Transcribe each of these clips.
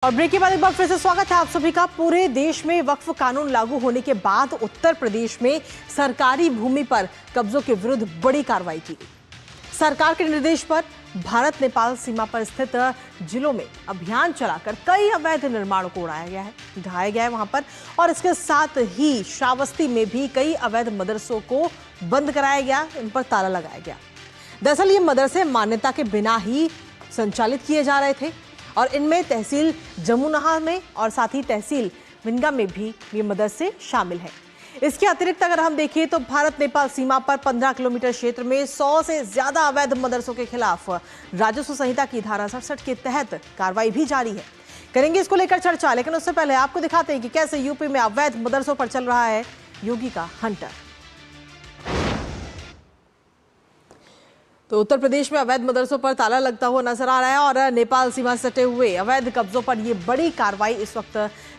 और ब्रेक के बाद एक बार फिर से स्वागत है आप सभी का। पूरे देश में वक्फ कानून लागू होने के बाद उत्तर प्रदेश में सरकारी भूमि पर कब्जों के विरुद्ध बड़ी कार्रवाई की गई। सरकार के निर्देश पर भारत नेपाल सीमा पर स्थित जिलों में अभियान चलाकर कई अवैध निर्माणों को उड़ाया गया है, ढाया गया है वहां पर। और इसके साथ ही श्रावस्ती में भी कई अवैध मदरसों को बंद कराया गया, इन पर ताला लगाया गया। दरअसल ये मदरसे मान्यता के बिना ही संचालित किए जा रहे थे और इनमें तहसील जमुना में और साथ ही तहसील विनगा में भी ये मदरसे शामिल हैं। इसके अतिरिक्त अगर हम देखें तो भारत नेपाल सीमा पर 15 किलोमीटर क्षेत्र में 100 से ज्यादा अवैध मदरसों के खिलाफ राजस्व संहिता की धारा 67 के तहत कार्रवाई भी जारी है। करेंगे इसको लेकर चर्चा, लेकिन उससे पहले आपको दिखाते हैं कि कैसे यूपी में अवैध मदरसों पर चल रहा है योगी का हंटर। तो उत्तर प्रदेश में अवैध मदरसों पर ताला लगता हुआ नजर आ रहा है और नेपाल सीमा से सटे हुए अवैध कब्जों पर यह बड़ी कार्रवाई इस वक्त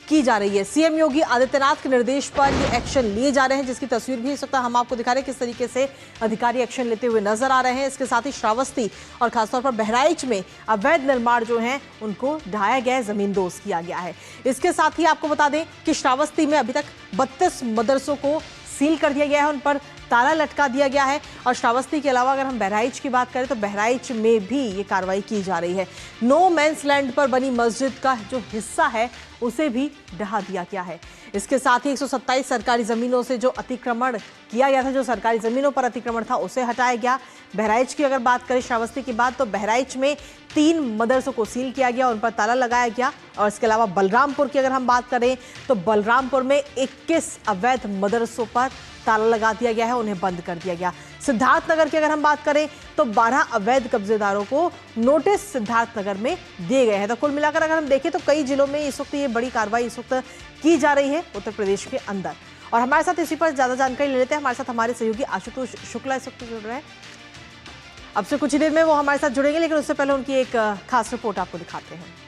की जा रही है। सीएम योगी आदित्यनाथ के निर्देश पर ये एक्शन लिए जा रहे हैं, जिसकी तस्वीर भी इस वक्त हम आपको दिखा रहे हैं किस तरीके से अधिकारी एक्शन लेते हुए नजर आ रहे हैं। इसके साथ ही श्रावस्ती और खासतौर पर बहराइच में अवैध निर्माण जो हैं उनको ढाया गया है, जमींदोज किया गया है। इसके साथ ही आपको बता दें कि श्रावस्ती में अभी तक 32 मदरसों को सील कर दिया गया है, उन पर ताला लटका दिया गया है। और श्रावस्ती के अलावा अगर हम बहराइच की बात करें तो बहराइच में भी ये कार्रवाई की जा रही है। नो मैंस लैंड पर बनी मस्जिद का जो हिस्सा है उसे भी ढहा दिया गया है। इसके साथ ही 127 सरकारी जमीनों से जो अतिक्रमण किया गया था, जो सरकारी जमीनों पर अतिक्रमण था, उसे हटाया गया। बहराइच की अगर बात करें श्रावस्ती की बात, तो बहराइच में 3 मदरसों को सील किया गया, उन पर ताला लगाया गया। और इसके अलावा बलरामपुर की अगर हम बात करें तो बलरामपुर में 21 अवैध मदरसों पर ताला लगा दिया गया है, उन्हें बंद कर दिया गया। सिद्धार्थनगर की अगर हम बात करें तो 12 अवैध कब्जेदारों को नोटिस सिद्धार्थनगर में दिए गए हैं। तो कुल मिलाकर अगर हम देखें तो कई जिलों में इस वक्त ये बड़ी कार्रवाई इस वक्त की जा रही है उत्तर प्रदेश के अंदर। और हमारे साथ इसी पर ज्यादा जानकारी ले लेते हैं। हमारे साथ हमारे सहयोगी आशुतोष शुक्ला इस वक्त जुड़ रहे हैं। अब से कुछ ही देर में वो हमारे साथ जुड़ेंगे, लेकिन उससे पहले उनकी एक खास रिपोर्ट आपको दिखाते हैं।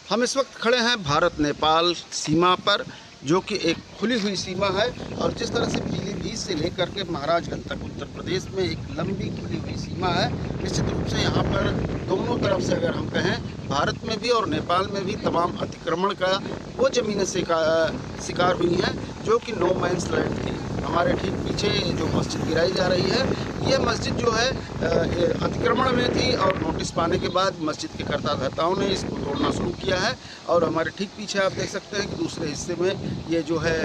हम इस वक्त खड़े हैं भारत नेपाल सीमा पर, जो कि एक खुली हुई सीमा है। और जिस तरह से पीलीभीत से लेकर के महाराजगंज तक उत्तर प्रदेश में एक लंबी खुली हुई सीमा है, निश्चित रूप से यहाँ पर दोनों तरफ से अगर हम कहें, भारत में भी और नेपाल में भी तमाम अतिक्रमण का वो ज़मीनें शिकार हुई हैं जो कि नो मैंस लैंड थी। हमारे ठीक पीछे जो मस्जिद गिराई जा रही है, ये मस्जिद जो है अतिक्रमण में थी और नोटिस पाने के बाद मस्जिद के कर्ता धर्ताओं ने इसको तोड़ना शुरू किया है। और हमारे ठीक पीछे आप देख सकते हैं कि दूसरे हिस्से में ये जो है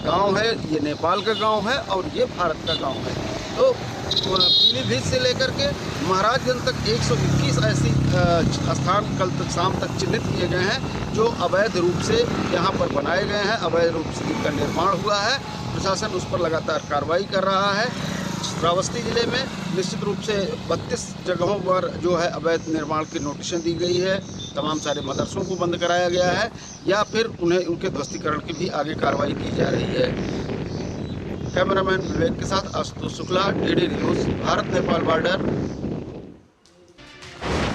गांव है, ये नेपाल का गांव है और ये भारत का गांव है। तो पीलीभीत से लेकर के महाराजगंज तक 121 ऐसी स्थान कल तक शाम तक चिन्हित किए गए हैं जो अवैध रूप से यहाँ पर बनाए गए हैं, अवैध रूप से जिनका निर्माण हुआ है। प्रशासन उस पर लगातार कार्रवाई कर रहा है। श्रावस्ती जिले में निश्चित रूप से 32 जगहों पर जो है अवैध निर्माण की नोटिसें दी गई है। तमाम सारे मदरसों को बंद कराया गया है या फिर उन्हें उनके ध्वस्तीकरण की भी आगे कार्रवाई की जा रही है। कैमरामैन विवेक के साथ Ashutosh Shukla, DD news, Bharat Nepal border,